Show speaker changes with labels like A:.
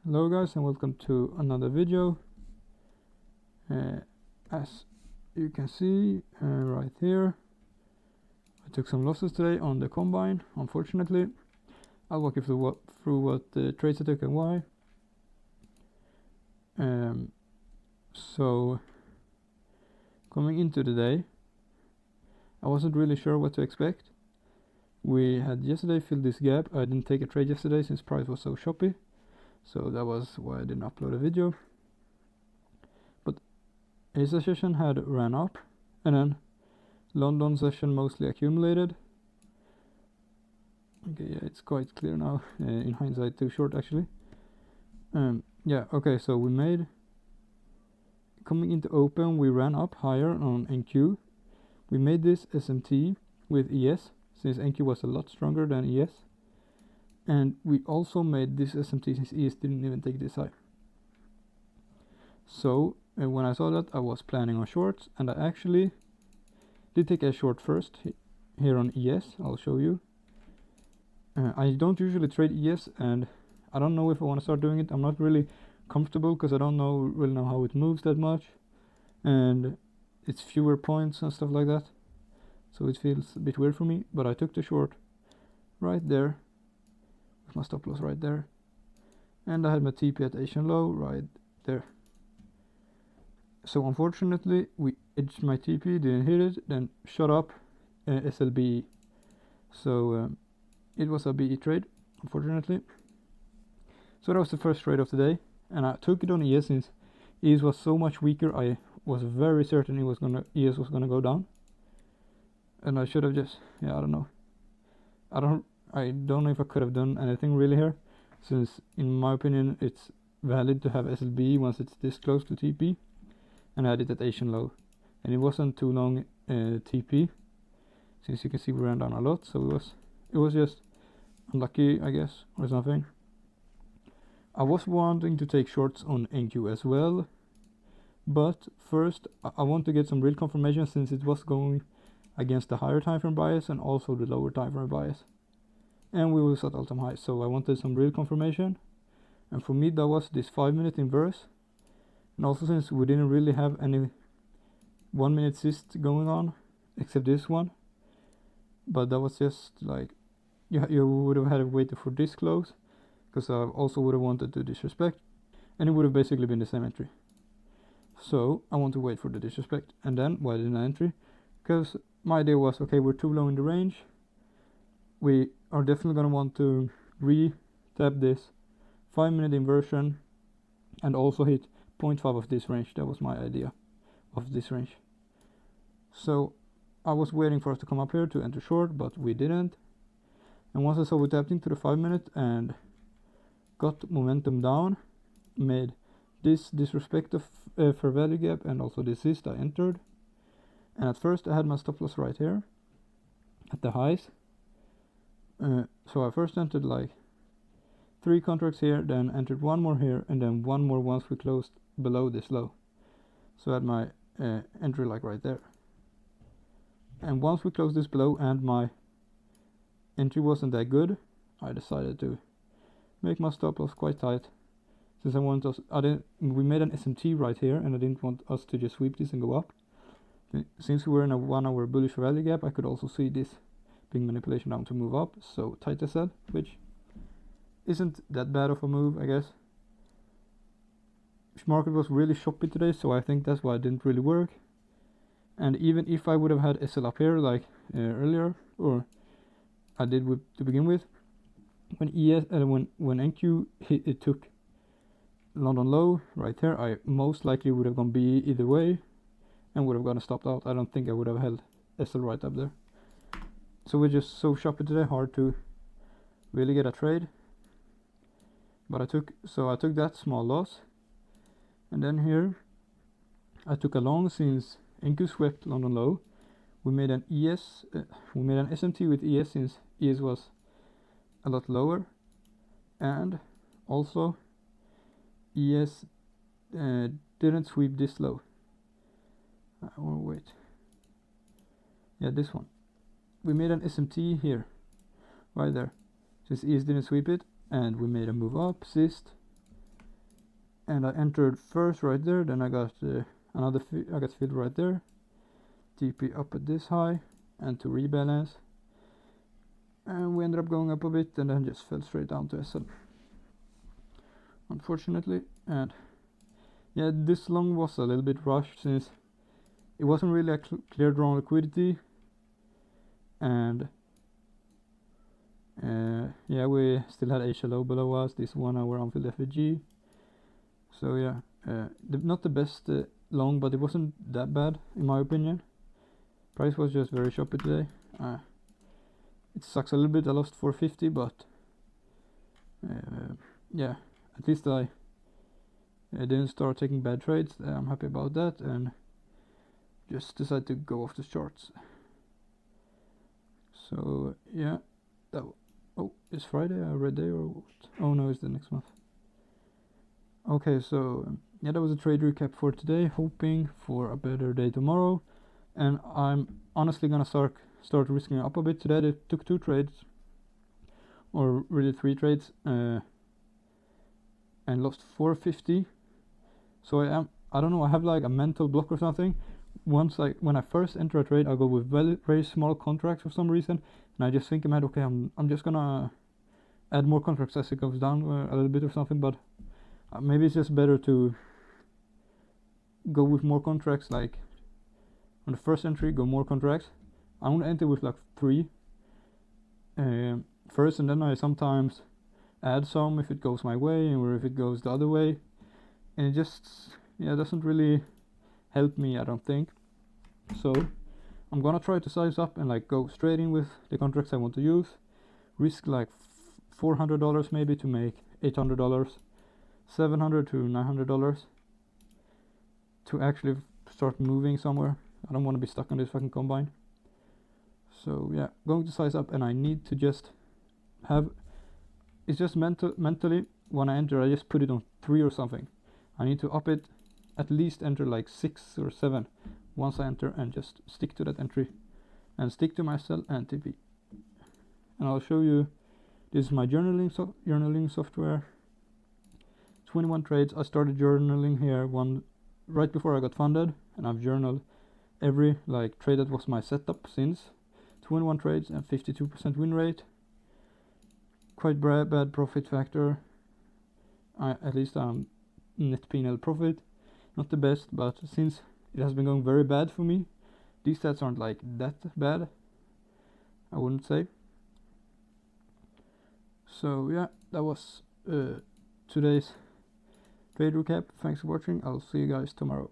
A: Hello guys and welcome to another video. As you can see right here, I took some losses today on the combine, unfortunately. I'll walk you through what trades I took and why. So coming into the day, I wasn't really sure what to expect. We had yesterday filled this gap. I didn't take a trade yesterday since price was so choppy, so that was why I didn't upload a video. But Asia session had ran up, and then London session mostly accumulated. Okay, yeah, it's quite clear now. In hindsight, too short actually. Yeah, okay, so we made, coming into open, we ran up higher on NQ. We made this SMT with ES, since NQ was a lot stronger than ES. And we also made this SMT since ES didn't even take this high. So when I saw that, I was planning on shorts, and I actually did take a short first here on ES. I'll show you. I don't usually trade ES, and I don't know if I want to start doing it. I'm not really comfortable because I don't really know how it moves that much, and it's fewer points and stuff like that, so it feels a bit weird for me. But I took the short right there with my stop loss right there, and I had my TP at Asian low right there. So unfortunately we edged my TP, didn't hit it, then shot up SLB. So it was a BE trade, unfortunately. So that was the first trade of the day, and I took it on ES since ES was so much weaker. I was very certain ES was gonna go down, and I should have just, yeah, I don't know. I don't know if I could have done anything really here, since in my opinion it's valid to have SLB once it's this close to TP, and I had it at Asian low, and it wasn't too long TP, since you can see we ran down a lot. So it was just unlucky, I guess, or something. I was wanting to take shorts on NQ as well, but first I want to get some real confirmation, since it was going against the higher time frame bias and also the lower time frame bias, and we will set all-time highs. So I wanted some real confirmation, and for me that was this 5-minute inverse, and also since we didn't really have any 1-minute cyst going on except this one, but that was just like, you would have had to wait for this close, because I also would have wanted to disrespect, and it would have basically been the same entry. So I want to wait for the disrespect. And then why didn't I entry? Because my idea was, okay, we're too low in the range, we are definitely going to want to re-tap this 5-minute inversion and also hit 0.5 of this range. That was my idea of this range. So I was waiting for us to come up here to enter short, but we didn't. And once I saw we tapped into the 5-minute and got momentum down, made this disrespect of fair value gap and also this cyst, I entered. And at first I had my stop loss right here at the highs. So I first entered like 3 contracts here, then entered 1 more here, and then 1 more once we closed below this low. So I had my entry like right there. And once we closed this below and my entry wasn't that good, I decided to make my stop loss quite tight, since we made an SMT right here, and I didn't want us to just sweep this and go up. Since we were in a 1-hour bullish value gap, I could also see this being manipulation down to move up, so tight as that, which isn't that bad of a move, I guess. Market was really choppy today, so I think that's why it didn't really work. And even if I would have had SL up here like earlier, or I did to begin with, when when NQ hit, it took London low right there, I most likely would have gone B either way and would have gotten stopped out. I don't think I would have held SL right up there. So we're just so choppy today, hard to really get a trade. But I took that small loss, and then here I took a long, since NQ swept London low. We made an SMT with ES, since ES was a lot lower, and also ES didn't sweep this low. Or wait, yeah, this one. We made an SMT here, right there, since ES didn't sweep it, and we made a move up, cyst, and I entered first right there. Then I got I got filled right there. TP up at this high, and to rebalance, and we ended up going up a bit, and then just fell straight down to SL, unfortunately. And yeah, this long was a little bit rushed since it wasn't really a clear drawn liquidity, and yeah, we still had Asia low below us, this 1 hour unfilled FVG. So yeah, not the best long, but it wasn't that bad in my opinion. Price was just very choppy today. It sucks a little bit, I lost 450, but yeah, at least I didn't start taking bad trades. I'm happy about that, and just decided to go off the charts. So yeah, oh, it's Friday a red day or what? Oh no, it's the next month. Okay, so yeah, that was a trade recap for today, hoping for a better day tomorrow. And I'm honestly gonna start risking up a bit today. I took 2 trades, or really 3 trades, and lost 450. So I don't know, I have like a mental block or something. When I first enter a trade, I go with very small contracts for some reason, and I just think in my head, okay, I'm just gonna add more contracts as it goes down a little bit or something. But maybe it's just better to go with more contracts. Like on the first entry, go more contracts. I want to enter with like 3 first, and then I sometimes add some if it goes my way or if it goes the other way, and it just doesn't really help me, I don't think. So I'm gonna try to size up and like go straight in with the contracts I want to use, risk like $400 maybe to make $800, $700 to $900 to actually start moving somewhere. I don't want to be stuck on this fucking combine. So yeah, going to size up, and I need to just have, it's just mentally when I enter, I just put it on 3 or something. I need to up it, at least enter like 6 or 7 once I enter, and just stick to that entry and stick to my sell and TP. And I'll show you, this is my journaling software. 21 trades. I started journaling here right before I got funded, and I've journaled every like trade that was my setup since. 21 trades and 52% win rate. Quite bad profit factor. At least net P&L profit, not the best, but since it has been going very bad for me, these stats aren't like that bad, I wouldn't say. So yeah, that was today's trade recap. Thanks for watching. I'll see you guys tomorrow.